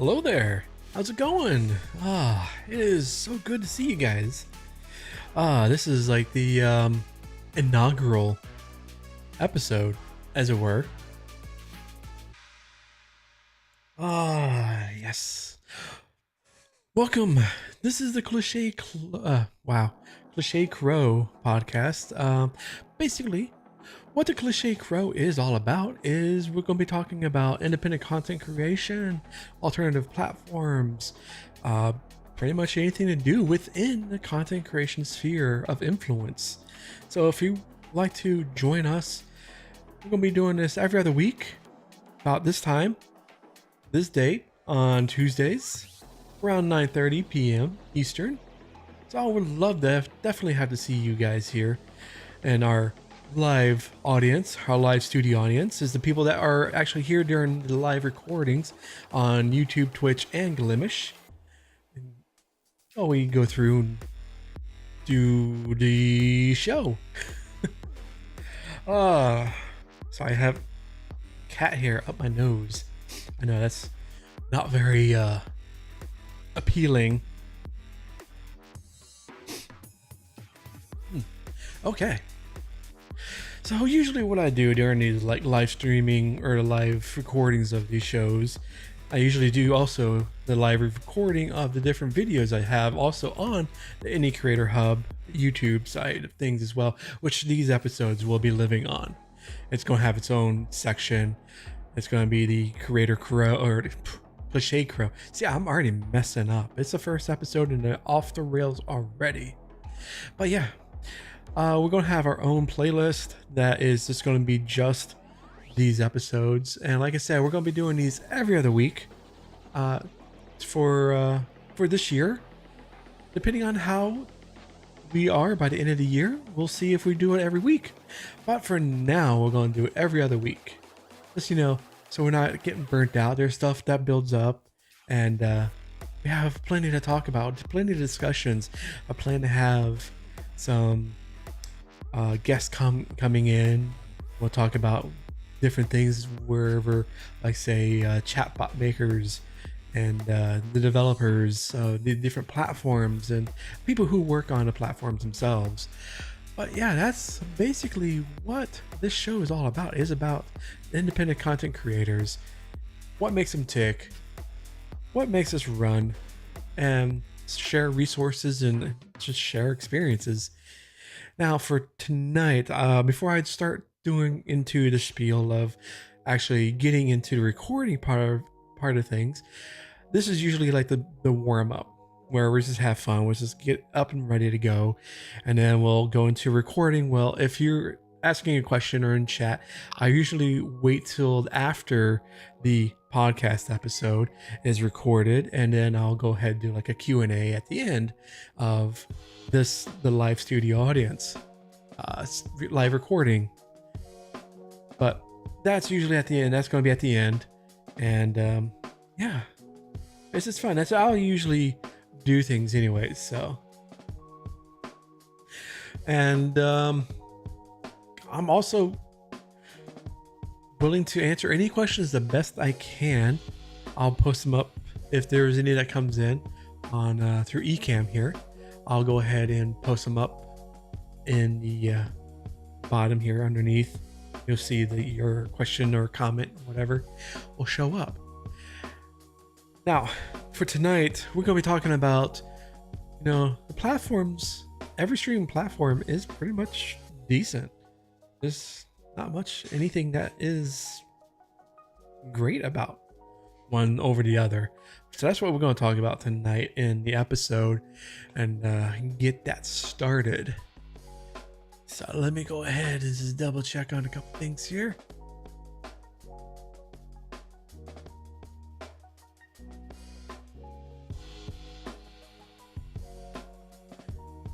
Hello there. How's it going? It is so good to see you guys. This is like the inaugural episode, as it were. Yes. Welcome. This is the Cliched Crow podcast. Basically, what the Cliched Crow is all about is we're going to be talking about independent content creation, alternative platforms, pretty much anything to do within the content creation sphere of influence. So if you like to join us, we're going to be doing this every other week, about this time, this date, on Tuesdays, around 9:30 p.m. Eastern. So I would love to definitely have to see you guys here. And our live audience, our live studio audience, is the people that are actually here during the live recordings on YouTube, Twitch, and Glimish. Oh, we go through and do the show. So I have cat hair up my nose. I know that's not very appealing. Okay. So usually what I do during these like live streaming or live recordings of these shows, I usually do also the live recording of the different videos I have also on the Indie Creator Hub YouTube side of things as well, which these episodes will be living on. It's going to have its own section. It's going to be the Creator Crow or Cliched Crow. See, I'm already messing up. It's the first episode and they're off the rails already. But yeah. We're going to have our own playlist that is just going to be just these episodes. And like I said, we're going to be doing these every other week for this year. Depending on how we are by the end of the year, we'll see if we do it every week. But for now, we're going to do it every other week. Just, so we're not getting burnt out. There's stuff that builds up and we have plenty to talk about, plenty of discussions. I plan to have some guests coming in. We'll talk about different things wherever, like say chatbot makers and the developers, the different platforms and people who work on the platforms themselves. But yeah, that's basically what this show is all about. It is about independent content creators, what makes them tick, what makes us run, and share resources and just share experiences. Now for tonight, before I start doing into the spiel of actually getting into the recording part of things, this is usually like the warm up where we just have fun. We'll just get up and ready to go, and then we'll go into recording. Well, if you're asking a question or in chat, I usually wait till after the podcast episode is recorded, and then I'll go ahead and do like a Q&A at the end of the live studio audience live recording. But that's usually at the end. That's going to be at the end. And yeah, it's just fun. That's how I usually do things anyways. So, and I'm also willing to answer any questions the best I can. I'll post them up if there's any that comes in on through Ecamm here. I'll go ahead and post them up in the bottom here underneath. You'll see your question or comment, whatever, will show up. Now, for tonight, we're going to be talking about, the platforms. Every streaming platform is pretty much decent. There's not much anything that is great about one over the other. So that's what we're going to talk about tonight in the episode and get that started. So let me go ahead and just double check on a couple things here.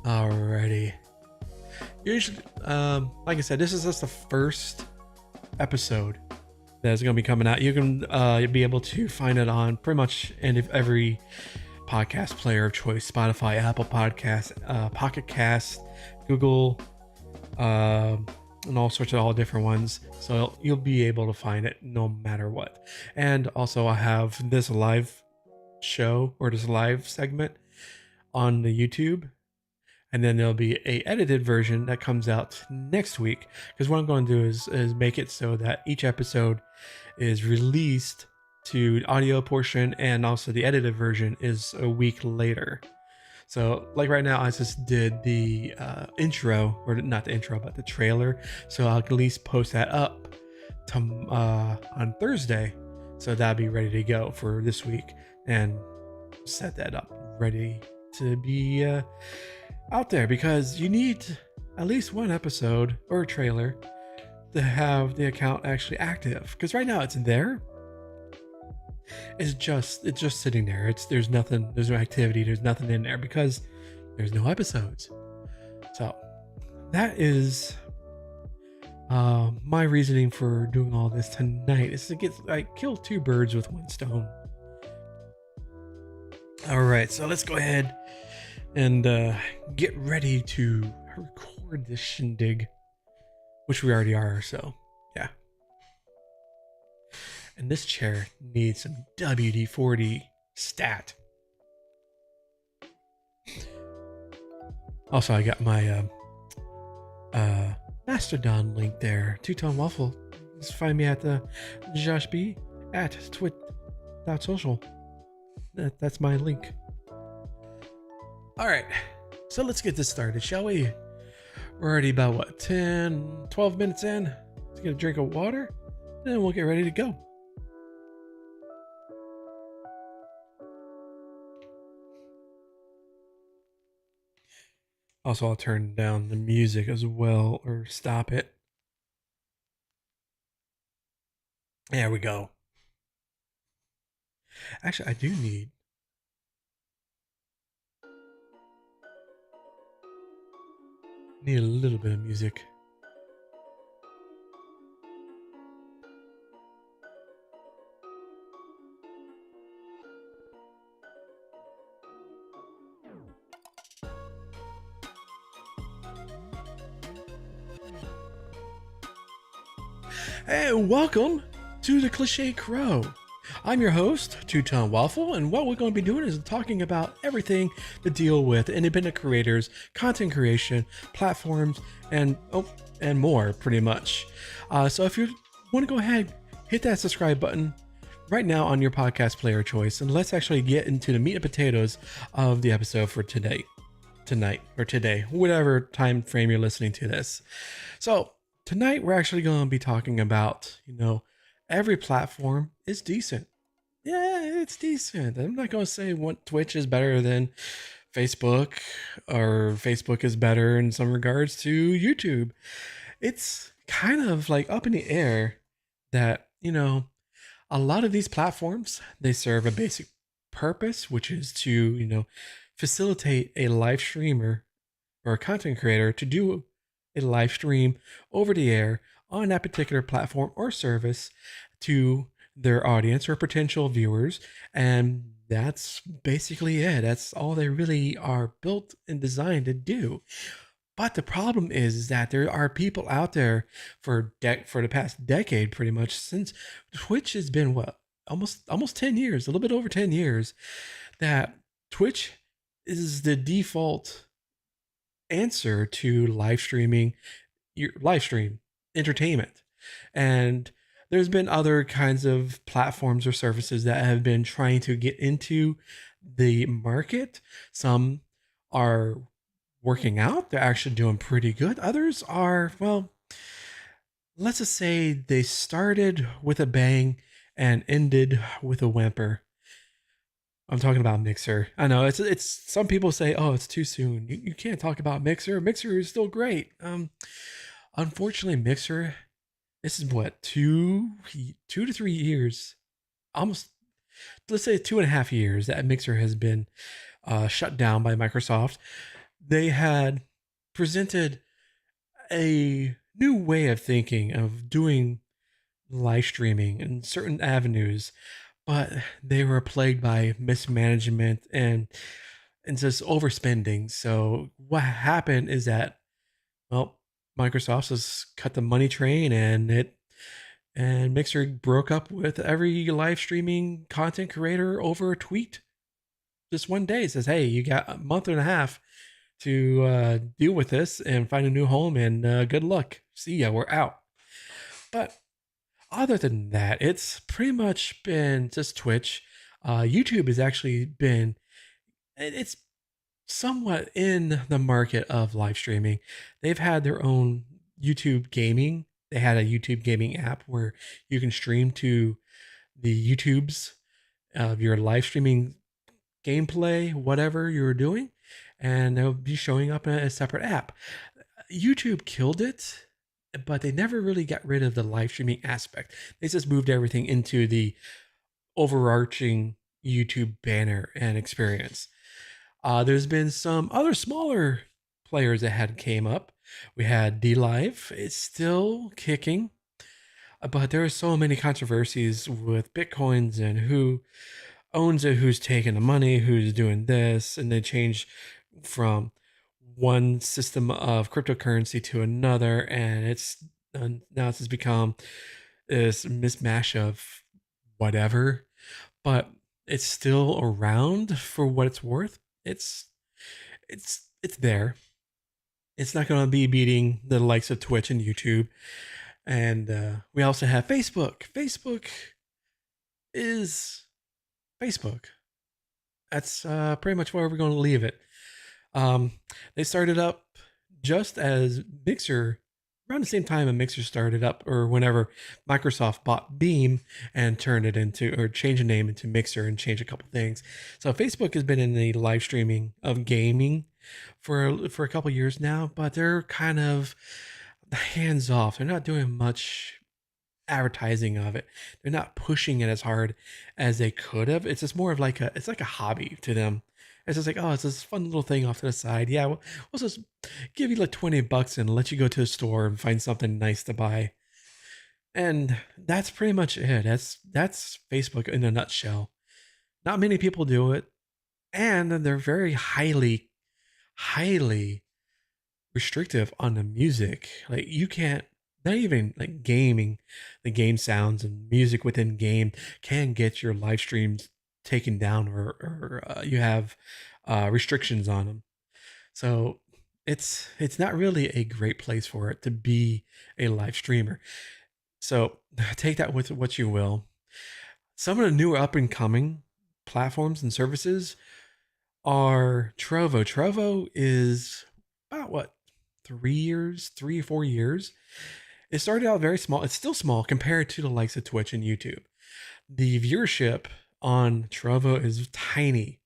Alrighty. Usually, like I said, this is just the first episode that's going to be coming out. You can be able to find it on pretty much every podcast player of choice: Spotify, Apple Podcasts, Pocket Cast, Google, and all different ones. So you'll be able to find it no matter what. And also I have this live show or this live segment on the YouTube, and then there'll be a edited version that comes out next week. Because what I'm going to do is make it so that each episode is released to audio portion, and also the edited version is a week later. So like right now, I just did the intro, or not the intro, but the trailer. So I'll at least post that up to, on Thursday. So that'll be ready to go for this week, and set that up ready to be out there, because you need at least one episode or a trailer to have the account actually active. Because right now it's there. It's just sitting there. There's nothing, there's no activity, there's nothing in there because there's no episodes. So that is my reasoning for doing all this tonight, is to get kill two birds with one stone. All right, so let's go ahead and get ready to record this shindig, which we already are. So yeah. And this chair needs some WD-40 stat. Also, I got my Mastodon link there. Two-Tone Waffle. Just find me at the Josh B at twit.social. That's my link. All right, so let's get this started, shall we? We're already about, what, 10, 12 minutes in. Let's get a drink of water, and then we'll get ready to go. Also, I'll turn down the music as well, or stop it. There we go. Actually, I do need a little bit of music. Hey, welcome to the Cliched Crow. I'm your host, Two-Tone Waffle, and what we're going to be doing is talking about everything to deal with independent creators, content creation, platforms, and more, pretty much. So if you want to go ahead, hit that subscribe button right now on your podcast player of choice, and let's actually get into the meat and potatoes of the episode for tonight, or today, whatever time frame you're listening to this. So tonight we're actually going to be talking about, every platform is decent. Yeah, it's decent. I'm not going to say what Twitch is better than Facebook, or Facebook is better in some regards to YouTube. It's kind of like up in the air that, a lot of these platforms, they serve a basic purpose, which is to, facilitate a live streamer or a content creator to do a live stream over the air on that particular platform or service to their audience or potential viewers. And that's basically it. That's all they really are built and designed to do. But the problem is that there are people out there for the past decade, pretty much, since Twitch has been almost 10 years, a little bit over 10 years, that Twitch is the default answer to live streaming, your live stream entertainment. And there's been other kinds of platforms or services that have been trying to get into the market. Some are working out, they're actually doing pretty good. Others are, well, let's just say they started with a bang and ended with a whimper. I'm talking about Mixer. I know it's some people say, oh, it's too soon. You can't talk about Mixer. Mixer is still great. Unfortunately, Mixer, this is what, 2 to 3 years, almost, let's say 2.5 years that Mixer has been shut down by Microsoft. They had presented a new way of thinking of doing live streaming in certain avenues, but they were plagued by mismanagement and just overspending. So what happened is that, well, Microsoft just cut the money train, and Mixer broke up with every live streaming content creator over a tweet just one day says, "Hey, you got a month and a half to deal with this and find a new home, and good luck. See ya. We're out." But other than that, it's pretty much been just Twitch. YouTube has actually been it's somewhat in the market of live streaming. They've had their own YouTube gaming. They had a YouTube gaming app where you can stream to the YouTubes of your live streaming gameplay, whatever you're doing, and they'll be showing up in a separate app. YouTube killed it, but they never really got rid of the live streaming aspect. They just moved everything into the overarching YouTube banner and experience. There's been some other smaller players that had came up. We had D Live. It's still kicking, but there are so many controversies with Bitcoins and who owns it, who's taking the money, who's doing this, and they change from one system of cryptocurrency to another, and now it's just become this mismatch of whatever, but it's still around for what it's worth. It's there. It's not going to be beating the likes of Twitch and YouTube, and we also have Facebook. Facebook is Facebook. That's pretty much where we're going to leave it. They started up just as Mixer, around the same time a Mixer started up, or whenever Microsoft bought Beam and turned it into, or changed the name into Mixer and changed a couple things. So Facebook has been in the live streaming of gaming for a couple years now, but they're kind of hands off. They're not doing much advertising of it. They're not pushing it as hard as they could have. It's just more of like it's like a hobby to them. It's just like, oh, it's this fun little thing off to the side. Yeah, we'll just give you like $20 and let you go to the store and find something nice to buy. And that's pretty much it. That's Facebook in a nutshell. Not many people do it, and they're very highly restrictive on the music. Like you can't, not even like gaming, the game sounds and music within game can get your live streams taken down, or you have restrictions on them. So it's not really a great place for it to be a live streamer. So take that with what you will. Some of the newer up and coming platforms and services are Trovo. Trovo is about what, 3 years, 3 or 4 years. It started out very small. It's still small compared to the likes of Twitch and YouTube. The viewership on Trovo is tiny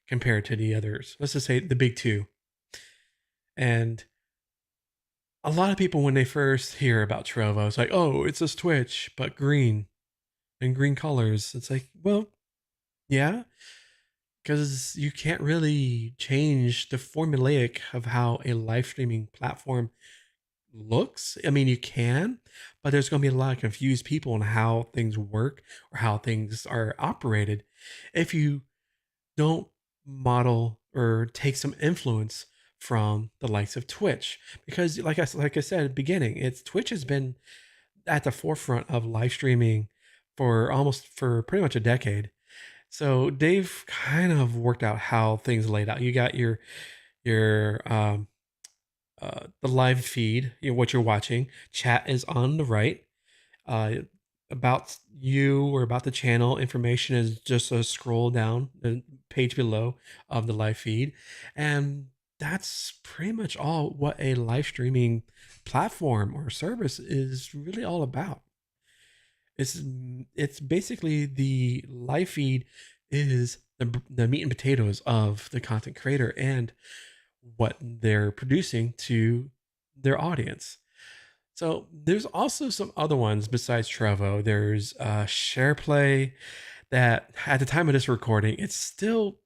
compared to the others. Let's just say the big two. And a lot of people, when they first hear about Trovo, it's like, oh, it's just Twitch, but green and green colors. It's like, well, yeah, because you can't really change the formulaic of how a live streaming platform looks. I mean, you can, but there's going to be a lot of confused people on how things work or how things are operated if you don't model or take some influence from the likes of Twitch. Because like I said at the beginning, it's Twitch has been at the forefront of live streaming for pretty much a decade. So they've kind of worked out how things laid out. You got your the live feed, what you're watching. Chat is on the right. About you or about the channel information is just a scroll down the page below of the live feed, and that's pretty much all what a live streaming platform or service is really all about. It's basically the live feed is the meat and potatoes of the content creator and what they're producing to their audience. So there's also some other ones besides Trevo. There's SharePlay that at the time of this recording, it's still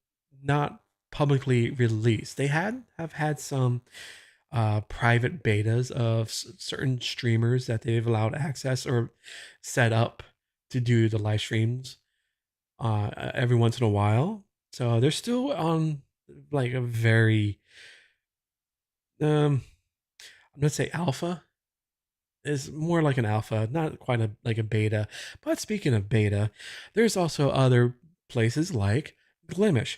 not publicly released. They have had some private betas of certain streamers that they've allowed access or set up to do the live streams every once in a while. So they're still on like a very I'm gonna say alpha is more like an alpha, not quite like a beta. But speaking of beta, there's also other places like Glimish.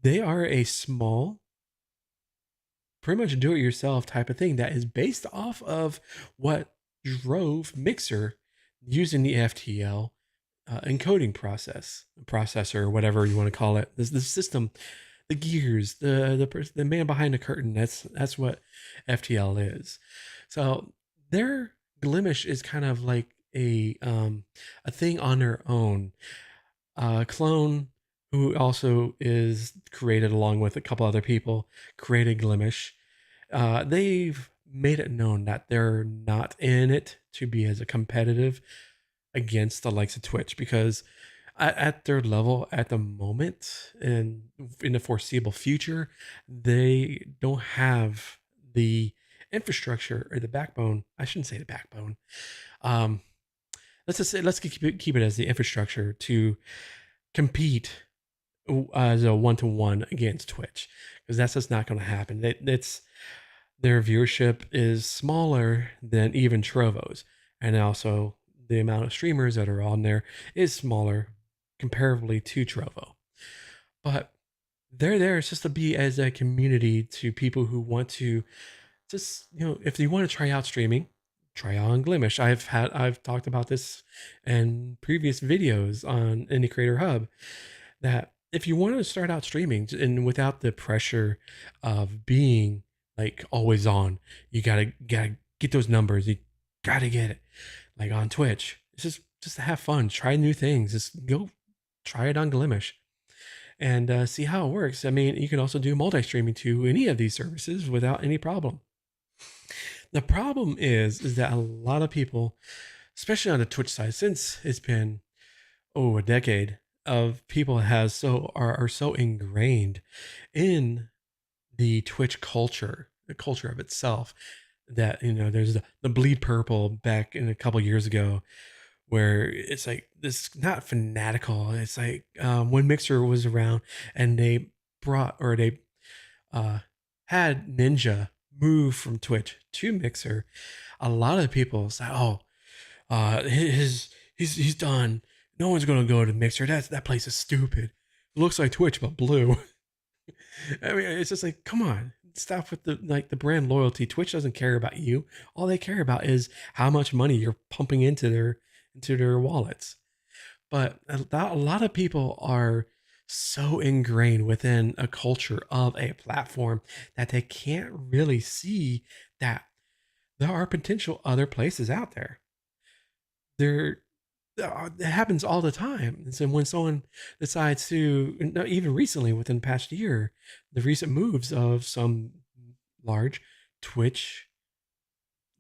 They are a small, pretty much do-it-yourself type of thing that is based off of what drove Mixer using the FTL encoding processor, or whatever you want to call it. The system, the gears, the man behind the curtain. That's what FTL is. So their Glimish is kind of like a thing on their own. Clone, who also is created along with a couple other people, created Glimish. They've made it known that they're not in it to be as a competitive against the likes of Twitch, because at their level at the moment and in the foreseeable future, they don't have the infrastructure or the backbone. I shouldn't say the backbone. Um, let's just say, let's keep it as the infrastructure to compete as a one-to-one against Twitch, because that's just not going to happen. It's their viewership is smaller than even Trovo's, and also the amount of streamers that are on there is smaller comparatively to Trovo. But they're there just to be as a community to people who want to just, if you want to try out streaming, try on Glimish. I've talked about this in previous videos on Indie Creator Hub, that if you want to start out streaming and without the pressure of being like always on, you gotta get those numbers. You gotta get it like on Twitch. It's just to have fun, try new things. Just go try it on Glimish and see how it works. I mean, you can also do multi-streaming to any of these services without any problem. The problem is that a lot of people, especially on the Twitch side, since it's been a decade of people are so ingrained in the Twitch culture, the culture of itself, that there's the bleed purple back in a couple years ago, where it's like this, not fanatical. It's like when Mixer was around and they had Ninja move from Twitch to Mixer, a lot of people say, "Oh, he's done. No one's gonna go to Mixer. That place is stupid. It looks like Twitch but blue." I mean, it's just like, come on, stop with the brand loyalty. Twitch doesn't care about you. All they care about is how much money you're pumping into their wallets. But a lot of people are so ingrained within a culture of a platform that they can't really see that there are potential other places out there. There it happens all the time. And so when someone decides to, even recently within the past year, the recent moves of some large Twitch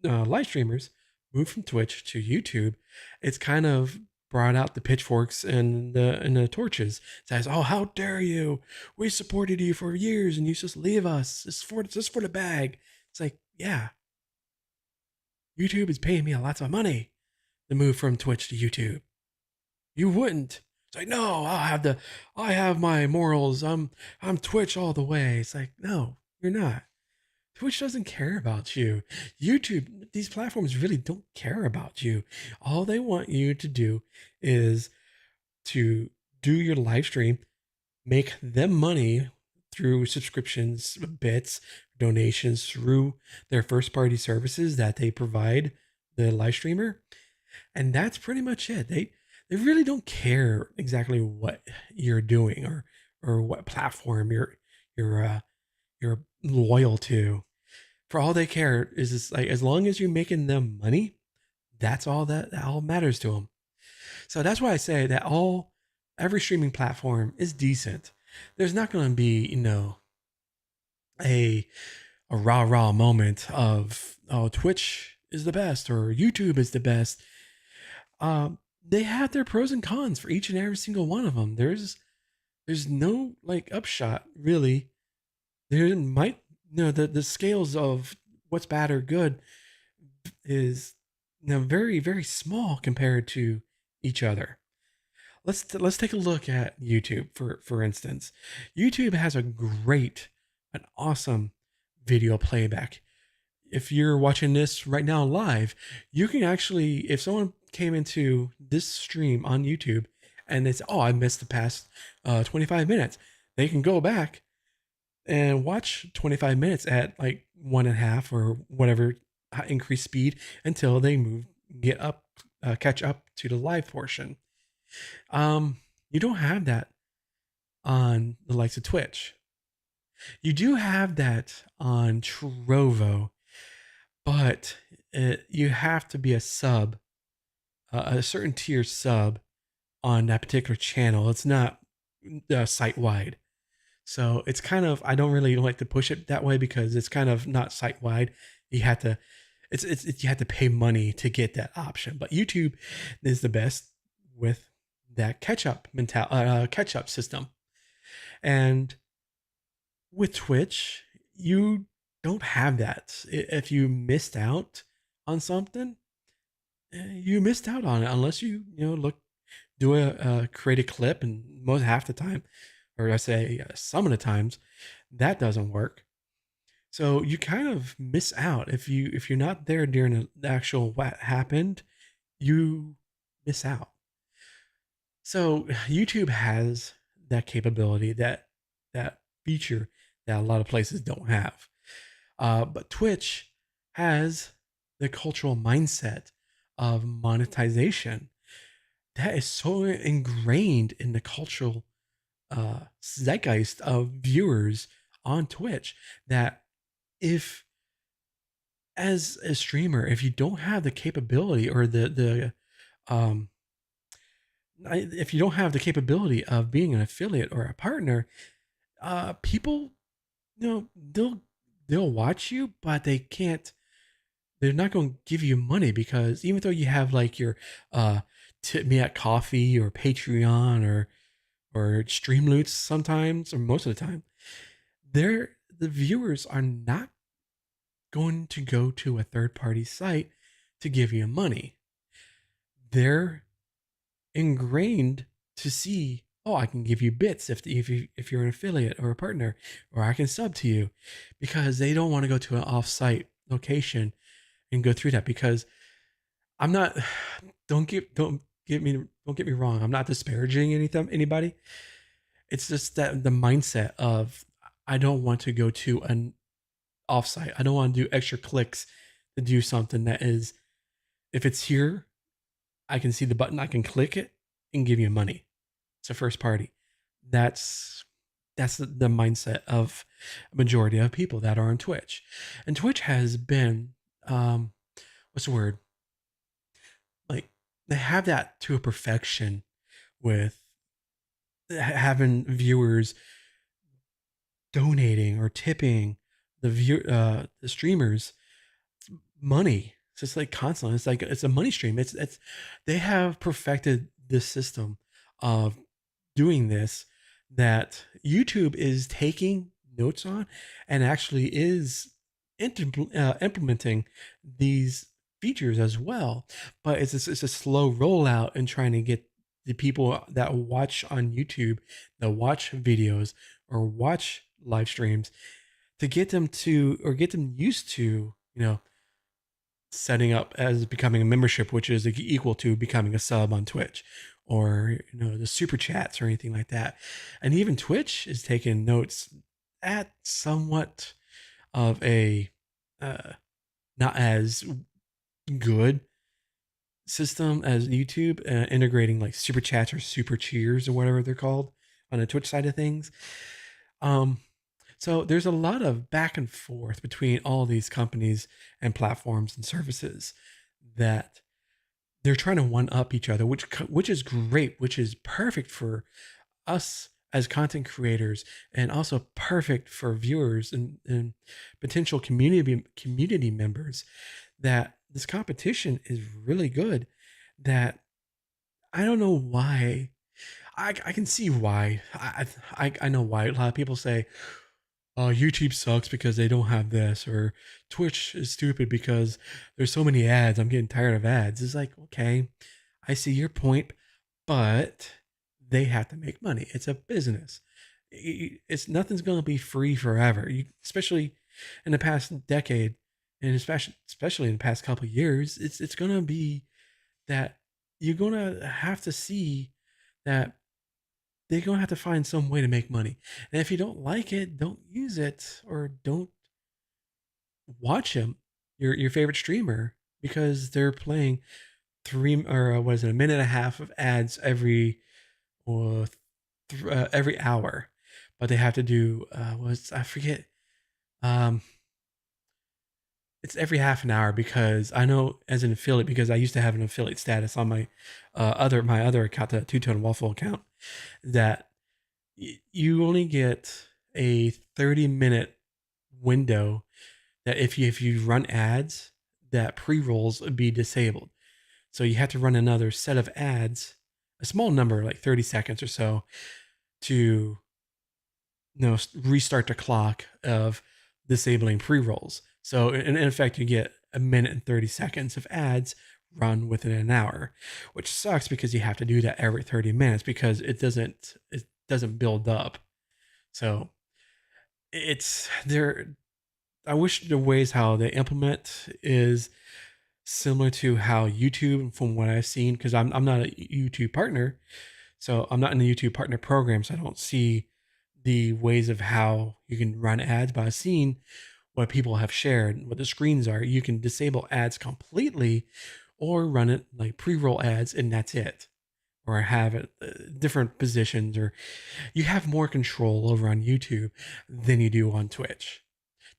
live streamers move from Twitch to YouTube, it's kind of brought out the pitchforks and the torches. It says, "Oh, how dare you? We supported you for years and you just leave us. It's just for the bag." It's like, yeah, YouTube is paying me lots of money to move from Twitch to YouTube. You wouldn't. It's like, no, I have my morals. I'm Twitch all the way. It's like, no, you're not. Twitch doesn't care about you. YouTube, these platforms really don't care about you. All they want you to do is to do your live stream, make them money through subscriptions, bits, donations through their first party services that they provide the live streamer. And that's pretty much it. They really don't care exactly what you're doing or what platform you're loyal to. For all they care is just like, as long as you're making them money, that's all that all matters to them. So that's why I say that every streaming platform is decent. There's not going to be, a rah moment of, oh, Twitch is the best or YouTube is the best. They have their pros and cons for each and every single one of them. There's no like upshot really. There might, the scales of what's bad or good is very, very small compared to each other. Let's take a look at YouTube for instance. YouTube has an awesome video playback. If you're watching this right now live, you can actually, if someone came into this stream on YouTube and they say, "Oh, I missed the past 25 minutes," they can go back and watch 25 minutes at like 1.5 or whatever increased speed until they get up, catch up to the live portion. You don't have that on the likes of Twitch. You do have that on Trovo, but you have to be a sub, a certain tier sub on that particular channel. It's not site wide. So it's kind of, I don't really like to push it that way because it's kind of not site wide. You have to, you have to pay money to get that option. But YouTube is the best with that catch up system. And with Twitch, you don't have that. If you missed out on something, you missed out on it unless do a create a clip, and most half the time, or I say some of the times, that doesn't work. So you kind of miss out if you're not there during the actual what happened, you miss out. So YouTube has that capability, that feature that a lot of places don't have. But Twitch has the cultural mindset of monetization that is so ingrained in the cultural zeitgeist of viewers on Twitch that if, as a streamer, if you don't have the capability or um if you don't have the capability of being an affiliate or a partner, people, they'll watch you, but they're not going to give you money, because even though you have like your tip me at coffee or Patreon or Streamloots sometimes, or most of the time, the viewers are not going to go to a third party site to give you money. They're ingrained to see, oh, I can give you bits if you're an affiliate or a partner, or I can sub to you, because they don't want to go to an off-site location and go through that. Because I'm not, don't get me wrong, I'm not disparaging anybody. It's just that the mindset of, I don't want to go to an offsite. I don't want to do extra clicks to do something that is, if it's here, I can see the button, I can click it and give you money. It's a first party. That's the mindset of a majority of people that are on Twitch. And Twitch has been, what's the word? Like, they have that to a perfection with having viewers donating or tipping the streamers money. It's just like constant. It's like it's a money stream. It's they have perfected this system of doing this, that YouTube is taking notes on and actually is implementing these features as well. But it's a slow rollout in trying to get the people that watch on YouTube, that watch videos or watch live streams, to get them used to, setting up as becoming a membership, which is equal to becoming a sub on Twitch, or the super chats or anything like that. And even Twitch is taking notes at somewhat of a not as good system as YouTube, integrating like super chats or super cheers or whatever they're called on the Twitch side of things. So there's a lot of back and forth between all these companies and platforms and services that they're trying to one up each other, which is great, which is perfect for us as content creators, and also perfect for viewers and potential community members. That this competition is really good. That I don't know why. I can see why. I know why. A lot of people say, "Oh, YouTube sucks because they don't have this," or "Twitch is stupid because there's so many ads. I'm getting tired of ads." It's like, okay, I see your point, but they have to make money. It's a business. It's nothing's going to be free forever. Especially in the past decade, and especially in the past couple of years, it's going to be that you're going to have to see that they're gonna have to find some way to make money. And if you don't like it, don't use it or don't watch him, your favorite streamer, because they're playing three or what is it, a minute and a half of ads uh, every hour, but they have to do was I forget. Um, it's every half an hour because I know as an affiliate, because I used to have an affiliate status on my other account, the Two Tone Waffle account, that you only get a 30-minute window that if you run ads, that pre-rolls would be disabled. So you have to run another set of ads, a small number, like 30 seconds or so, to restart the clock of disabling pre-rolls. So in effect, you get a minute and 30 seconds of ads run within an hour, which sucks because you have to do that every 30 minutes because it doesn't build up. So it's there. I wish the ways how they implement is similar to how YouTube, from what I've seen, because I'm not a YouTube partner, so I'm not in the YouTube partner program, so I don't see the ways of how you can run ads. But I've seen what people have shared, what the screens are. You can disable ads completely, or run it like pre-roll ads, and that's it. Or have it different positions, or you have more control over on YouTube than you do on Twitch.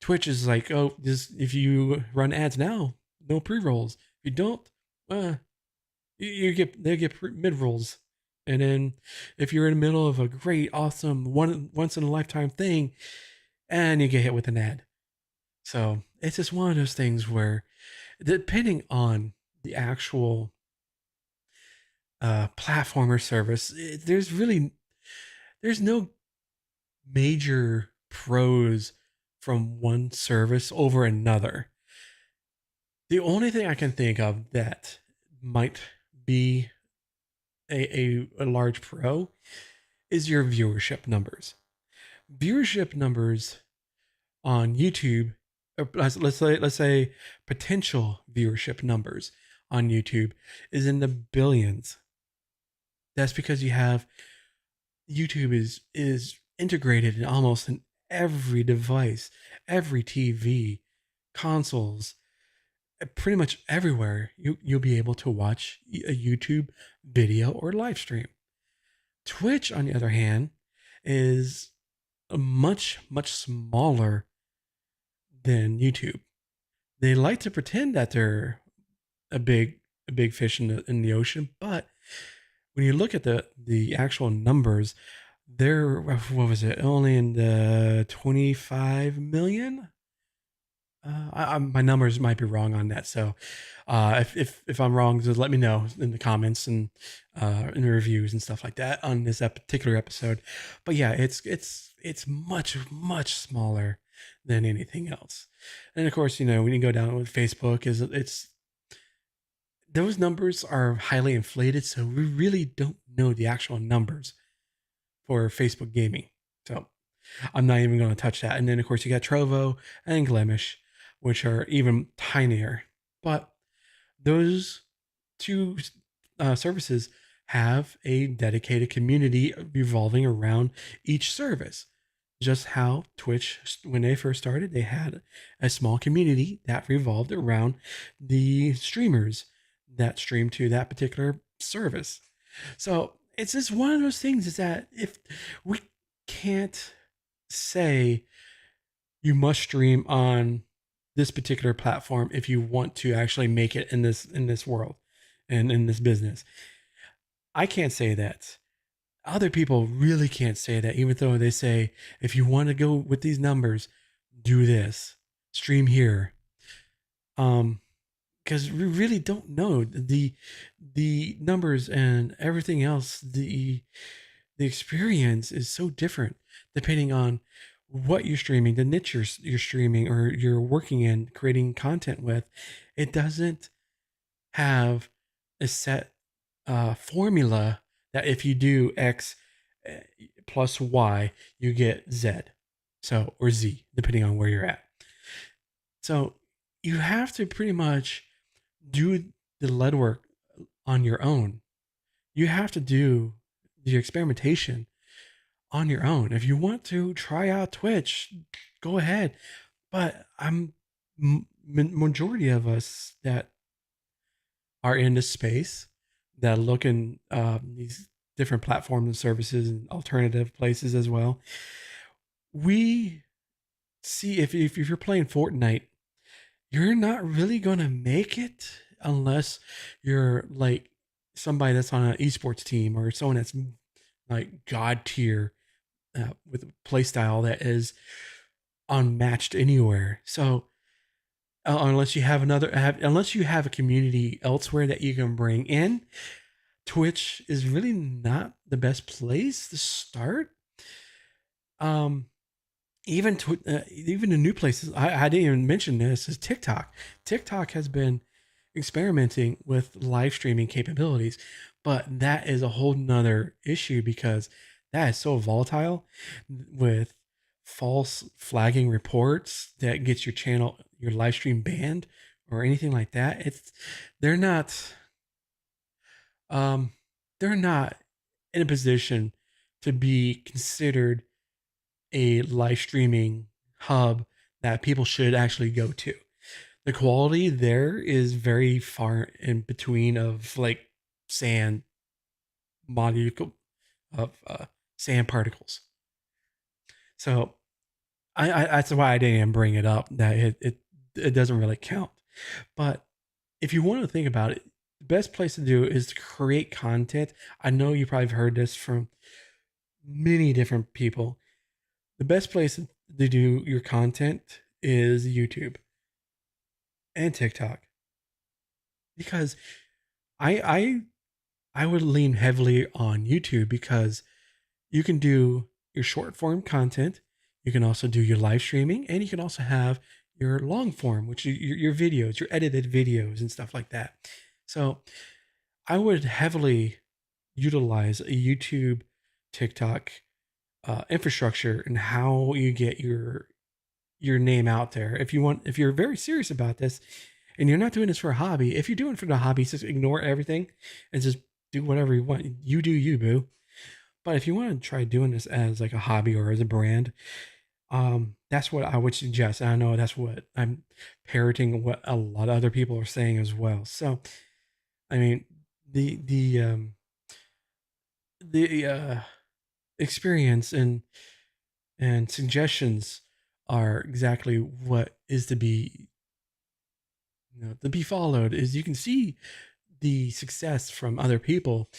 Twitch is like, oh, this if you run ads now, no pre rolls. If you don't, uh, they get mid rolls, and then if you're in the middle of a great, awesome, once in a lifetime thing, and you get hit with an ad. So it's just one of those things where, depending on the actual platform or service, there's no major pros from one service over another. The only thing I can think of that might be a large pro is your viewership numbers. Viewership numbers on YouTube, let's say potential viewership numbers on YouTube is in the billions. That's because you have YouTube is integrated in almost in every device, every TV, consoles, pretty much everywhere. You'll be able to watch a YouTube video or live stream. Twitch, on the other hand, is a much smaller than YouTube. They like to pretend that they're a big fish in the ocean, but when you look at the actual numbers, they're, what was it, only in the 25 million. My numbers might be wrong on that, so if I'm wrong, just let me know in the comments and in the reviews and stuff like that on this particular episode. But yeah, it's much smaller than anything else. And of course, when you go down with Facebook, it's those numbers are highly inflated, so we really don't know the actual numbers for Facebook gaming. So I'm not even going to touch that. And then, of course, you got Trovo and Glemish, which are even tinier. But those two services have a dedicated community revolving around each service. Just how Twitch, when they first started, they had a small community that revolved around the streamers that stream to that particular service. So it's just one of those things, is that if we can't say you must stream on this particular platform if you want to actually make it in this world and in this business. I can't say that. Other people really can't say that, even though they say, if you want to go with these numbers, do this, stream here. Because we really don't know the numbers and everything else. The experience is so different depending on what you're streaming, the niche you're streaming or you're working in, creating content with. It doesn't have a set formula that if you do X plus Y, you get Z. So, or Z, depending on where you're at. So you have to pretty much do the lead work on your own. You have to do the experimentation on your own. If you want to try out Twitch, go ahead. But majority of us that are in this space that look in these different platforms and services and alternative places as well. We see if you're playing Fortnite, you're not really gonna make it unless you're like somebody that's on an esports team or someone that's like god tier with a play style that is unmatched anywhere. So unless you have unless you have a community elsewhere that you can bring in, Twitch is really not the best place to start. Um, even in new places, I didn't even mention this is TikTok. TikTok has been experimenting with live streaming capabilities, but that is a whole nother issue because that is so volatile with false flagging reports that gets your channel, your live stream banned or anything like that. They're not um they're not in a position to be considered a live streaming hub that people should actually go to. The quality there is very far in between of like sand molecule of sand particles. So I that's why I didn't even bring it up. That it doesn't really count. But if you want to think about it, the best place to do is to create content. I know you probably have heard this from many different people. The best place to do your content is YouTube and TikTok because I I I would lean heavily on YouTube because you can do your short form content, you can also do your live streaming, and you can also have your long form, which is your videos, your edited videos and stuff like that. So I would heavily utilize a YouTube, TikTok infrastructure and how you get your name out there. If you're very serious about this and you're not doing this for a hobby, if you're doing it for the hobby, just ignore everything and just do whatever you want. You do you, boo. But if you want to try doing this as like a hobby or as a brand, that's what I would suggest. And I know that's what I'm parroting what a lot of other people are saying as well. So, I mean, the the um the experience and suggestions are exactly what is to be, to be followed. Is you can see the success from other people,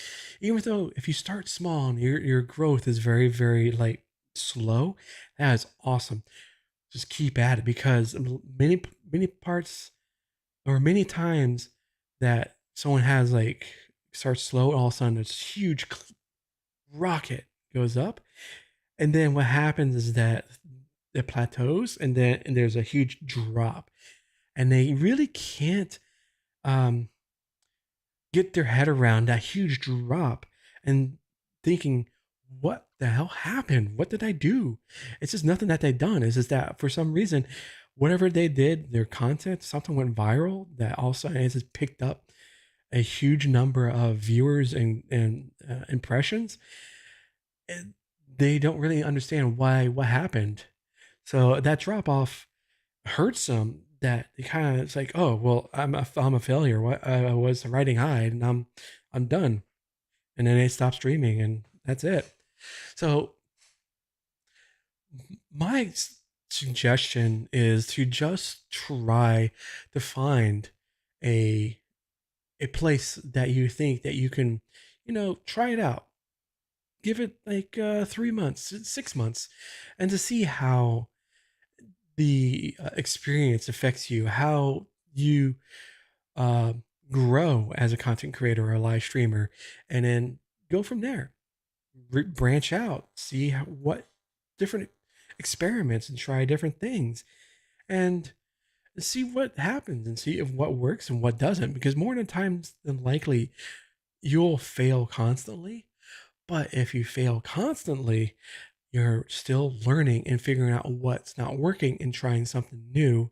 even though if you start small and your growth is very very like slow, that is awesome. Just keep at it because many parts or many times that someone has like starts slow and all of a sudden this huge rocket goes up, and then what happens is that it plateaus and there's a huge drop, and they really can't um get their head around that huge drop and thinking, what the hell happened? What did I do? It's just nothing that they've done. It's just that for some reason, whatever they did, their content, something went viral that all of a sudden it's just picked up a huge number of viewers and impressions. And they don't really understand what happened. So that drop off hurts them that it kind of it's like, oh well, I'm a failure. What I was riding high and I'm done, and then they stop streaming and that's it. So my suggestion is to just try to find a a place that you think that you can, try it out. Give it like 3 months, 6 months, and to see how the experience affects you, how you uh, grow as a content creator or a live streamer, and then go from there. Branch out, see what different experiments and try different things, and see what happens and see if what works and what doesn't. Because more than times than likely, you'll fail constantly. But if you fail constantly, you're still learning and figuring out what's not working and trying something new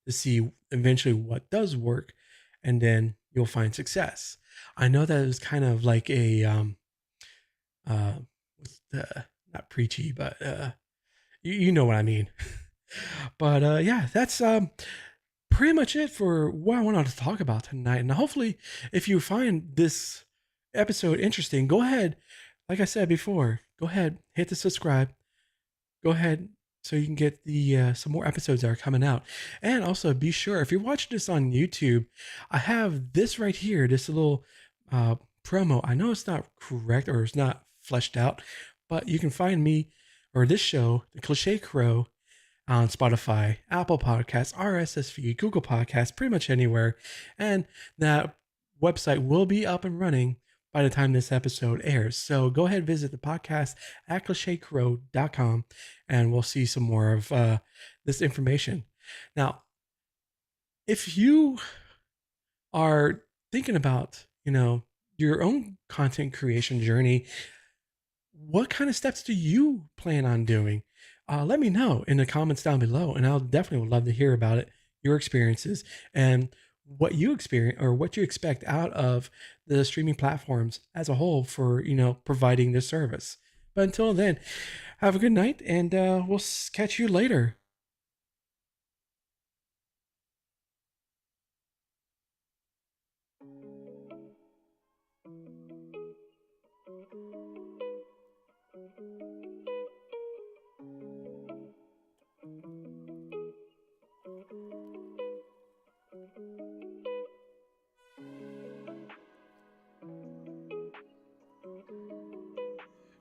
to see eventually what does work, and then you'll find success. I know that is kind of like a what's the not preachy, but you know what I mean. But yeah, that's pretty much it for what I wanted to talk about tonight. And hopefully, if you find this episode interesting, go ahead. Like I said before, go ahead, hit the subscribe. Go ahead so you can get the some more episodes that are coming out. And also be sure if you're watching this on YouTube, I have this right here, this little promo. I know it's not correct or it's not fleshed out, but you can find me or this show, the Cliched Crow, on Spotify, Apple Podcasts, RSS feed, Google Podcasts, pretty much anywhere. And that website will be up and running by the time this episode airs. So go ahead and visit the podcast at clichedcrow.com and we'll see some more of this information. Now, if you are thinking about, your own content creation journey, what kind of steps do you plan on doing? Let me know in the comments down below, and I'll definitely would love to hear about it, your experiences, and what you experience or what you expect out of the streaming platforms as a whole for providing this service. But until then, have a good night, and we'll catch you later.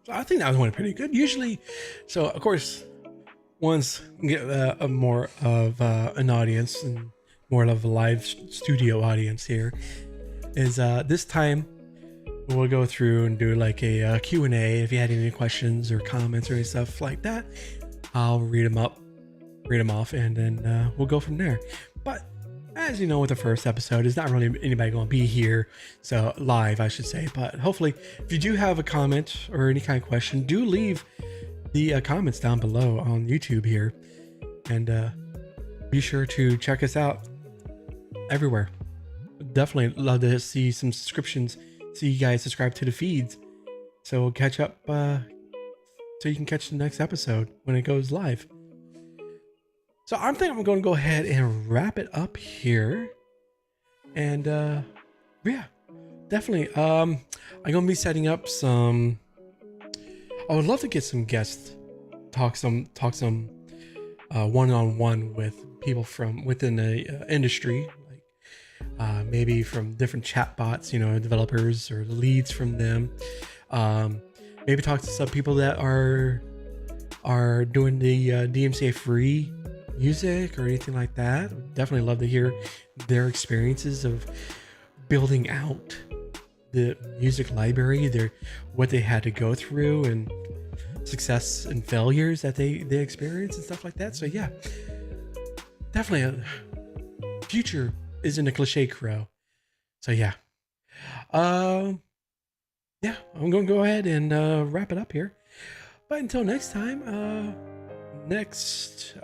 So I think that was one pretty good. Usually, so of course, once we get a more of an audience and more of a live studio audience here, is this time we'll go through and do like a Q&A. If you had any questions or comments or any stuff like that, I'll read them off, and then we'll go from there. But as you know, with the first episode, it's not really anybody going to be here, so live, I should say. But hopefully, if you do have a comment or any kind of question, do leave the comments down below on YouTube here, and be sure to check us out everywhere. Definitely love to see some subscriptions, see you guys subscribe to the feeds, so we'll catch up so you can catch the next episode when it goes live. So I'm thinking I'm going to go ahead and wrap it up here, and yeah, definitely I'm going to be setting up some. I would love to get some guests, talk some one-on-one with people from within the industry, like maybe from different chatbots, developers or the leads from them. Maybe talk to some people that are doing the DMCA free music or anything like that. Would definitely love to hear their experiences of building out the music library, what they had to go through, and success and failures that they experience and stuff like that. So yeah, definitely a future is in the Cliched Crow. So yeah, yeah, I'm gonna go ahead and wrap it up here. But until next time,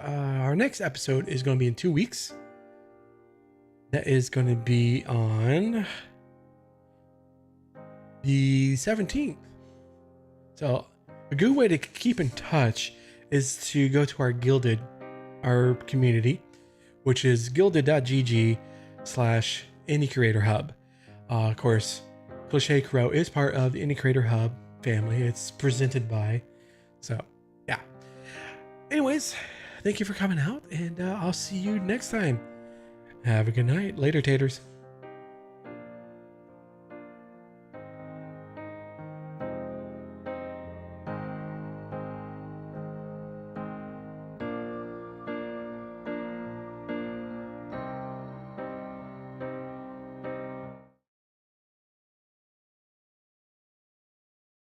our next episode is going to be in 2 weeks. That is going to be on the 17th. So a good way to keep in touch is to go to our our community, which is gilded.gg/Indie Creator Hub. Of course, Cliched Crow is part of the Indie Creator Hub family. It's presented by. So yeah. Anyways, thank you for coming out, and I'll see you next time. Have a good night. Later, taters.